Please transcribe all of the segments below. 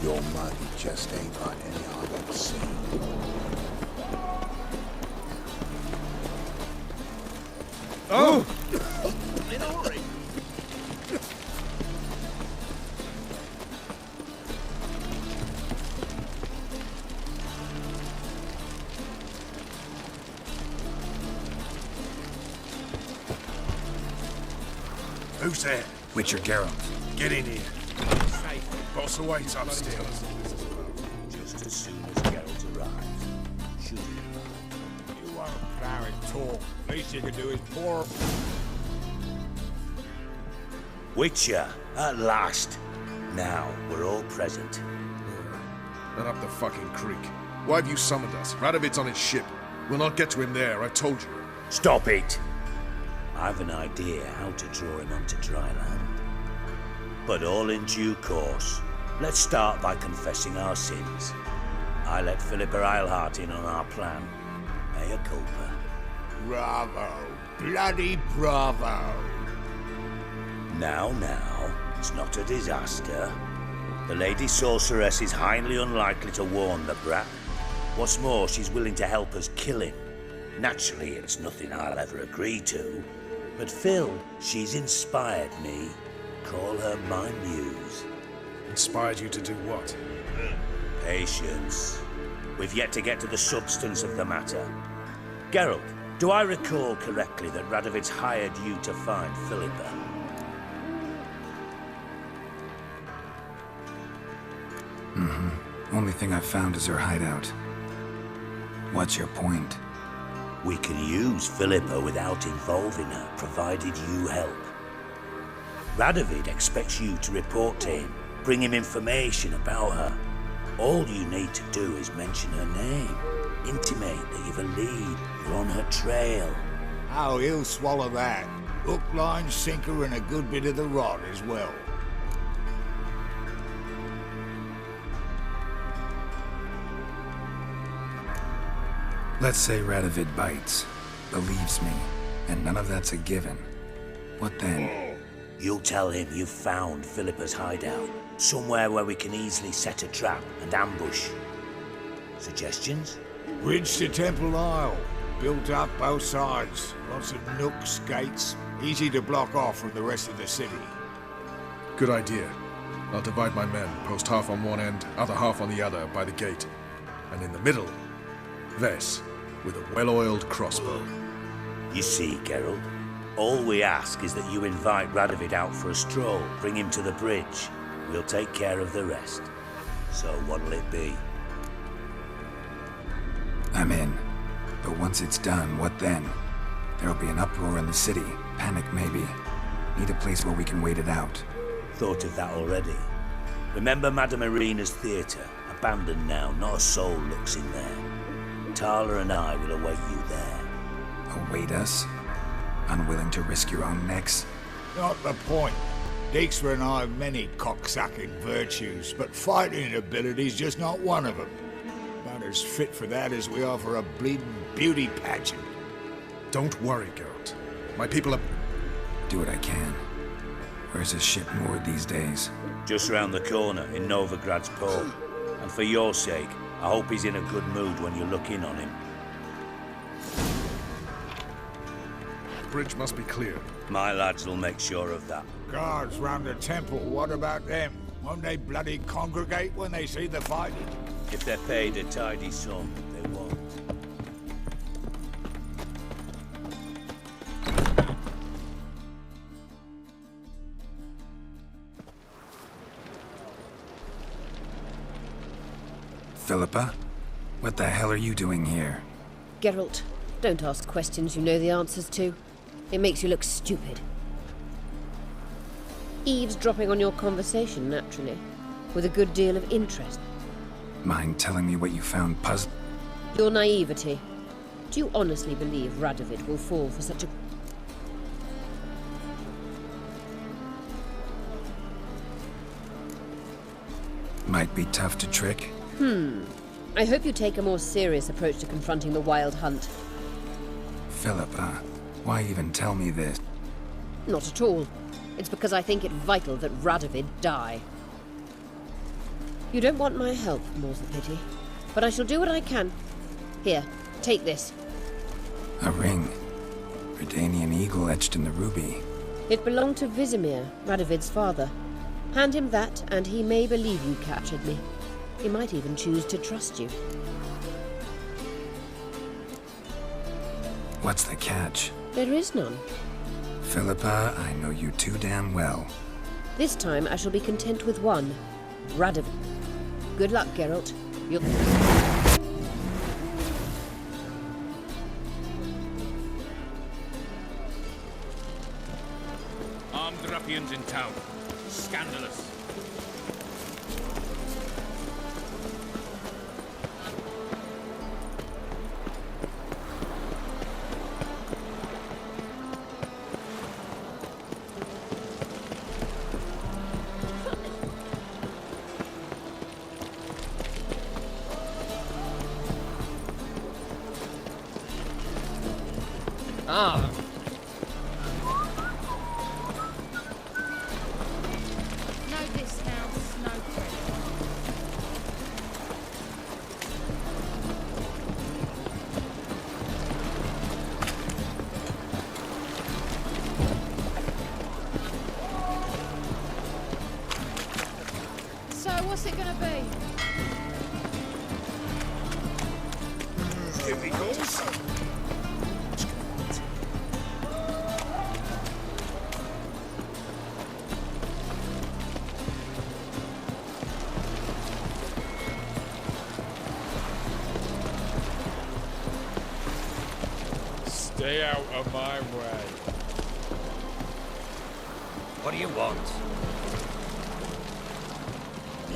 Your money just ain't got any other scene. Oh! In a hurry. Who's there? Witcher Geralt. Get in here. Boss awaits upstairs. Just as soon as Geralt arrives, shoot him. You want to plow and talk. Least you can do is pour. Witcher, at last. Now we're all present. And up the fucking creek. Why have you summoned us? Radovid's on his ship. We'll not get to him there, I told you. Stop it! I've an idea how to draw him onto dry land. But all in due course. Let's start by confessing our sins. I let Philippa Eilhart in on our plan. Mea culpa. Bravo. Bloody bravo. Now, it's not a disaster. The Lady Sorceress is highly unlikely to warn the brat. What's more, she's willing to help us kill him. Naturally, it's nothing I'll ever agree to. But Phil, she's inspired me. Call her my muse. Inspired you to do what? Patience. We've yet to get to the substance of the matter. Geralt, do I recall correctly that Radovid's hired you to find Philippa? Only thing I've found is her hideout. What's your point? We can use Philippa without involving her, provided you help. Radovid expects you to report to him, bring him information about her. All you need to do is mention her name, intimate that you've a lead, you're on her trail. Oh, he'll swallow that. Hook, line, sinker, and a good bit of the rod as well. Let's say Radovid bites, believes me, and none of that's a given. What then? You'll tell him you've found Philippa's hideout, somewhere where we can easily set a trap and ambush. Suggestions? Bridge to Temple Isle. Built up both sides. Lots of nooks, gates. Easy to block off from the rest of the city. Good idea. I'll divide my men, post half on one end, other half on the other, by the gate. And in the middle, Vess, with a well-oiled crossbow. You see, Geralt, all we ask is that you invite Radovid out for a stroll, bring him to the bridge. We'll take care of the rest. So what'll it be? I'm in. But once it's done, what then? There'll be an uproar in the city. Panic, maybe. Need a place where we can wait it out. Thought of that already. Remember Madame Irina's theatre? Abandoned now, not a soul looks in there. Tala and I will await you there. Await us? Unwilling to risk your own necks? Not the point. Dijkstra and I have many cocksucking virtues, but fighting ability's just not one of them. About as fit for that as we are for a bleeding beauty pageant. Don't worry, Geralt. My people are... Do what I can. Where's his ship moored these days? Just round the corner in Novigrad's port. And for your sake, I hope he's in a good mood when you look in on him. The bridge must be clear. My lads will make sure of that. Guards round the temple, what about them? Won't they bloody congregate when they see the fighting? If they're paid a tidy sum, they won't. Philippa? What the hell are you doing here? Geralt, don't ask questions you know the answers to. It makes you look stupid. Eavesdropping on your conversation, naturally, with a good deal of interest. Mind telling me what you found Your naivety. Do you honestly believe Radovid will fall for such a... Might be tough to trick. I hope you take a more serious approach to confronting the Wild Hunt. Philippa, why even tell me this? Not at all. It's because I think it vital that Radovid die. You don't want my help, more's the pity. But I shall do what I can. Here, take this. A ring. Redanian eagle etched in the ruby. It belonged to Vizimir, Radovid's father. Hand him that, and he may believe you captured me. He might even choose to trust you. What's the catch? There is none. Philippa, I know you too damn well. This time I shall be content with one. Radovid. Good luck, Geralt. You'll... Armed ruffians in town. Scandalous. Ah. Know this now, Snowcreep. So, what's it gonna be? Here we go. Stay out of my way. What do you want?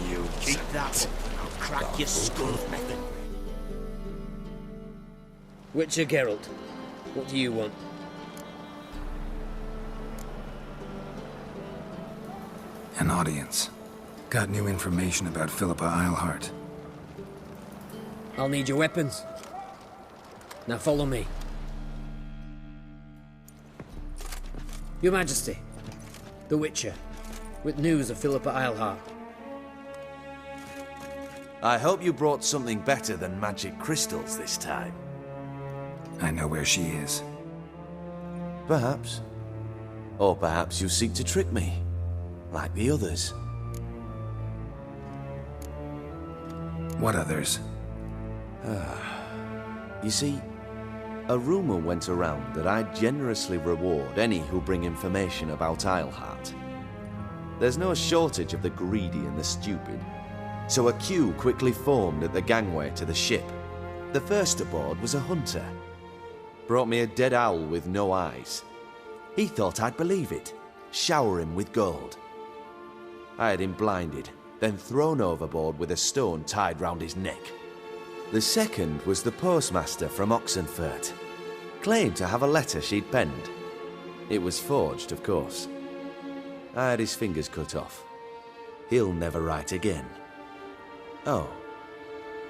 You keep that up, I'll crack your skull, method. Witcher Geralt, what do you want? An audience. Got new information about Philippa Eilhart. I'll need your weapons. Now follow me. Your Majesty, the Witcher, with news of Philippa Eilhart. I hope you brought something better than magic crystals this time. I know where she is. Perhaps. Or perhaps you seek to trick me, like the others. What others? You see, a rumor went around that I generously reward any who bring information about Eilhart. There's no shortage of the greedy and the stupid, so a queue quickly formed at the gangway to the ship. The first aboard was a hunter. Brought me a dead owl with no eyes. He thought I'd believe it, shower him with gold. I had him blinded, then thrown overboard with a stone tied round his neck. The second was the postmaster from Oxenfurt. Claimed to have a letter she'd penned. It was forged, of course. I had his fingers cut off. He'll never write again. Oh,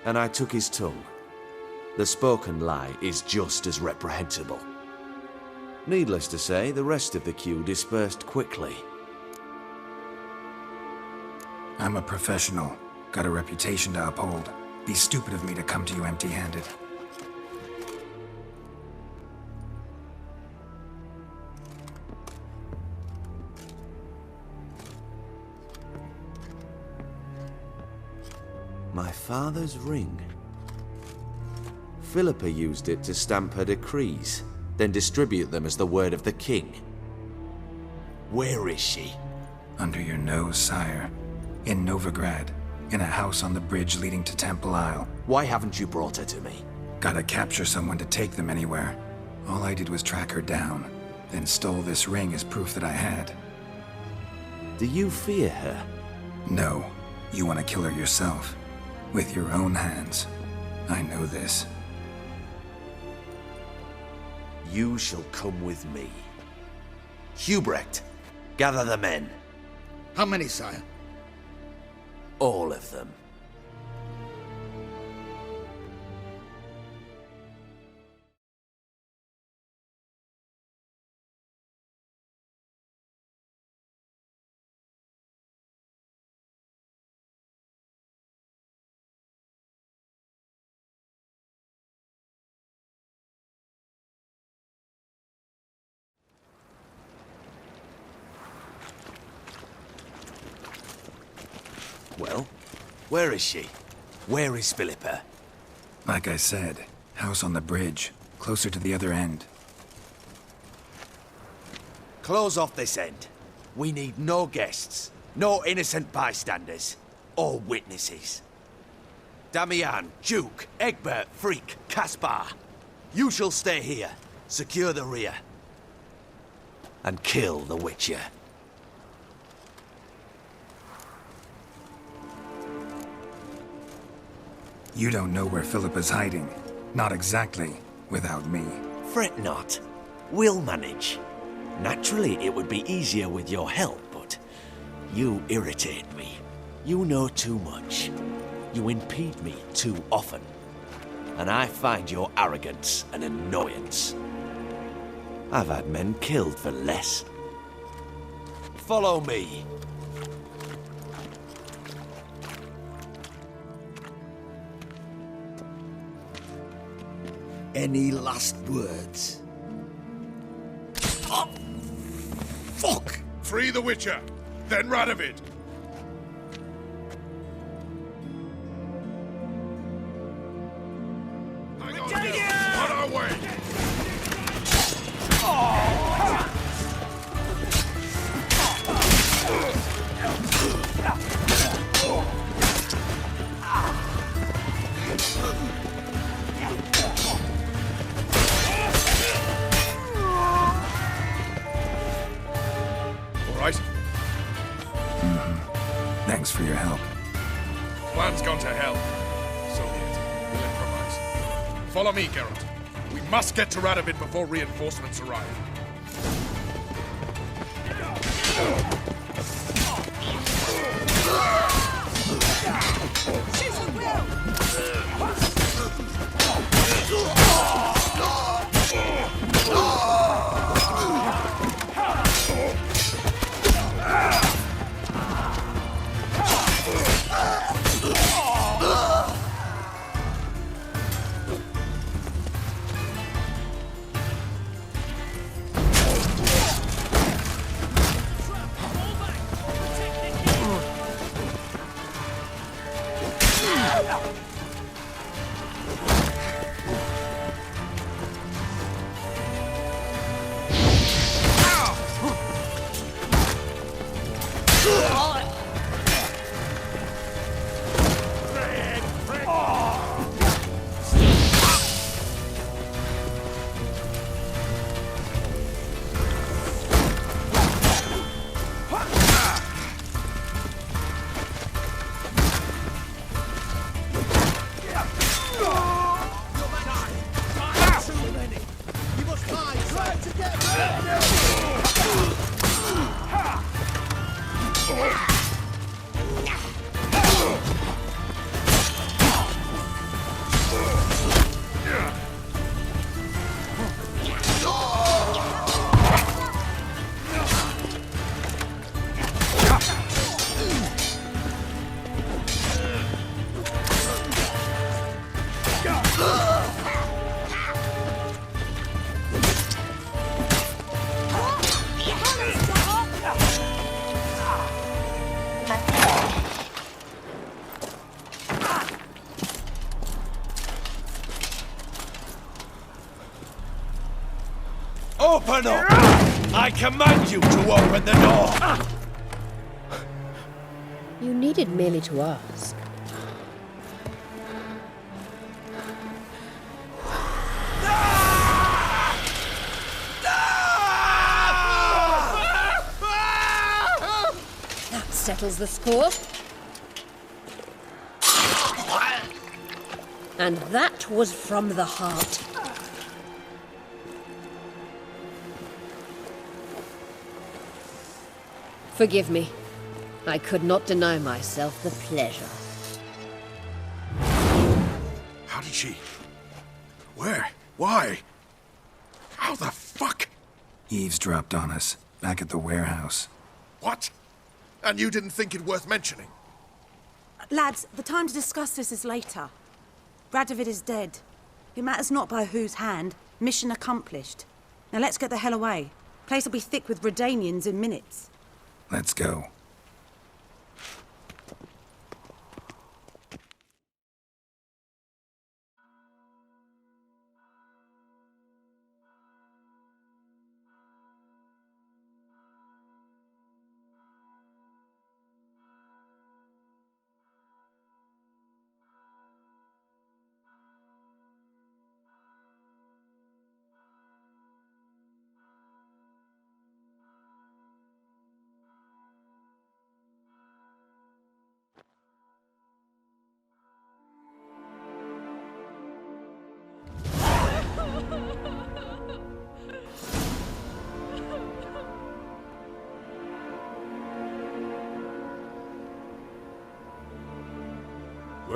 and I took his tongue. The spoken lie is just as reprehensible. Needless to say, the rest of the queue dispersed quickly. I'm a professional. Got a reputation to uphold. Be stupid of me to come to you empty-handed. My father's ring. Philippa used it to stamp her decrees, then distribute them as the word of the king. Where is she? Under your nose, sire. In Novigrad. In a house on the bridge leading to Temple Isle. Why haven't you brought her to me? Gotta capture someone to take them anywhere. All I did was track her down, then stole this ring as proof that I had. Do you fear her? No. You want to kill her yourself. With your own hands. I know this. You shall come with me. Hubrecht, gather the men. How many, sire? All of them. Well, where is she? Where is Philippa? Like I said, house on the bridge, closer to the other end. Close off this end. We need no guests, no innocent bystanders, or witnesses. Damian, Duke, Egbert, Freak, Caspar. You shall stay here, secure the rear, and kill the Witcher. You don't know where Philippa's hiding. Not exactly, without me. Fret not. We'll manage. Naturally, it would be easier with your help, but you irritate me. You know too much. You impede me too often. And I find your arrogance an annoyance. I've had men killed for less. Follow me. Any last words? Oh, fuck! Free the Witcher, then Radovid. Hang on here. On our way. Thanks for your help. Plan's gone to hell. So be it. We'll improvise. Follow me, Geralt. We must get to Radovid before reinforcements arrive. Open up! I command you to open the door! You needed merely to ask. That settles the score. And that was from the heart. Forgive me. I could not deny myself the pleasure. How did she? Where? Why? How the fuck? Eavesdropped on us, back at the warehouse. What? And you didn't think it worth mentioning? Lads, the time to discuss this is later. Radovid is dead. It matters not by whose hand. Mission accomplished. Now let's get the hell away. Place will be thick with Redanians in minutes. Let's go.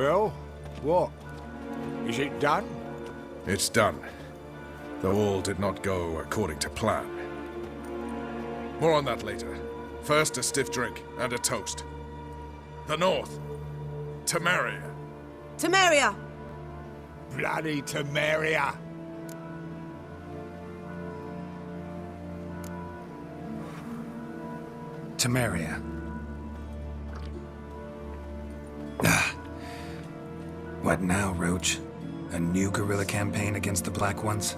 Well, what? Is it done? It's done. Though all did not go according to plan. More on that later. First, a stiff drink and a toast. The North. Temeria. Temeria! Bloody Temeria! Temeria. What now, Roach? A new guerrilla campaign against the Black Ones?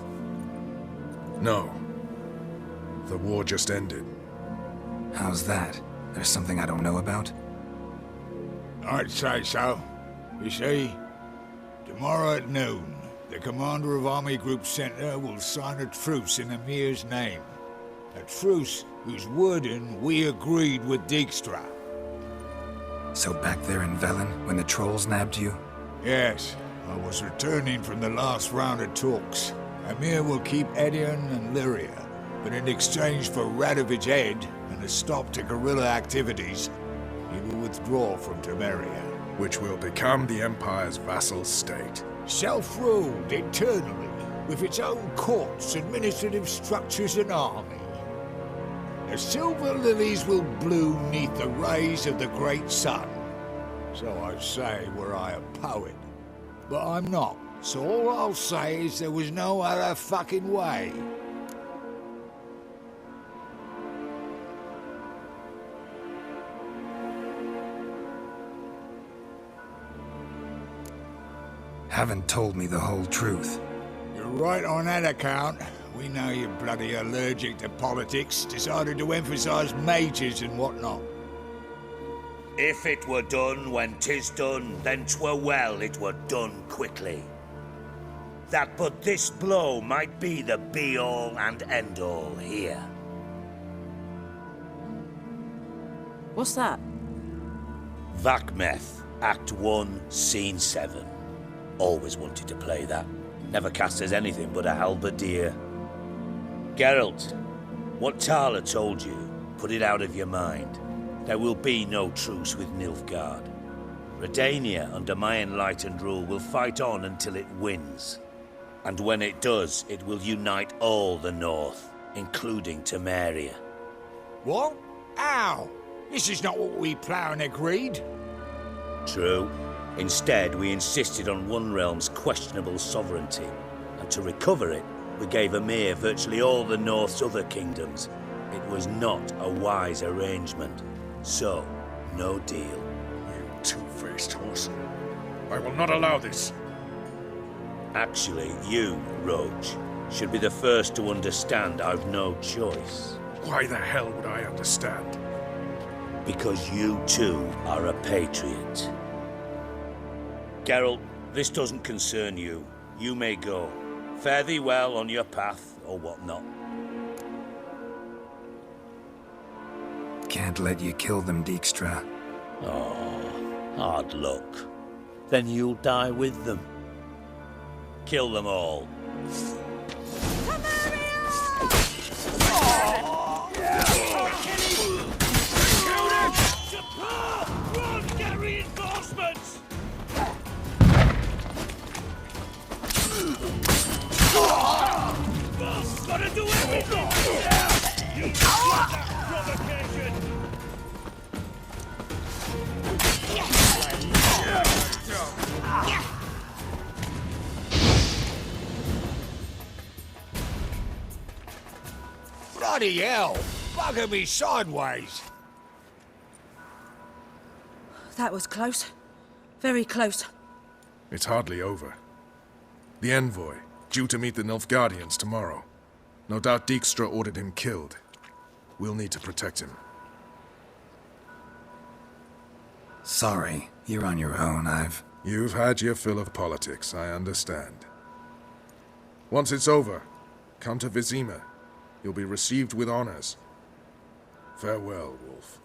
No. The war just ended. How's that? There's something I don't know about? I'd say so. You see, tomorrow at noon, the commander of Army Group Center will sign a truce in Emir's name. A truce whose wording we agreed with Dijkstra. So back there in Velen, when the trolls nabbed you? Yes, I was returning from the last round of talks. Emir will keep Edion and Lyria, but in exchange for Radovid's head and a stop to guerrilla activities, he will withdraw from Temeria. Which will become the Empire's vassal state. Self-ruled internally, with its own courts, administrative structures and army. The silver lilies will bloom neath the rays of the great sun. So I say were I a poet. But I'm not, so all I'll say is there was no other fucking way. Haven't told me the whole truth. You're right on that account. We know you're bloody allergic to politics, decided to emphasize majors and whatnot. If it were done when 'tis done, then 'twere well it were done quickly. That but this blow might be the be-all and end-all here. What's that? Vakmeth, Act 1, Scene 7. Always wanted to play that. Never cast as anything but a halberdier. Geralt, what Tala told you, put it out of your mind. There will be no truce with Nilfgaard. Redania, under my enlightened rule, will fight on until it wins. And when it does, it will unite all the North, including Temeria. What? How? This is not what we plowing agreed. True. Instead, we insisted on one realm's questionable sovereignty, and to recover it, we gave Emir virtually all the North's other kingdoms. It was not a wise arrangement. So, no deal. You two-faced horse. I will not allow this. Actually, you, Roach, should be the first to understand I've no choice. Why the hell would I understand? Because you too are a patriot. Geralt, this doesn't concern you. You may go. Fare thee well on your path, or whatnot. Can't let you kill them, Dijkstra. Oh, hard luck. Then you'll die with them. Kill them all. Run! Get reinforcements! Boss, gotta do everything! You got that provocation! Bloody hell! Bugger me sideways! That was close. Very close. It's hardly over. The envoy, due to meet the Nilfgaardians tomorrow. No doubt Dijkstra ordered him killed. We'll need to protect him. Sorry, you're on your own, You've had your fill of politics, I understand. Once it's over, come to Vizima. You'll be received with honors. Farewell, Wolf.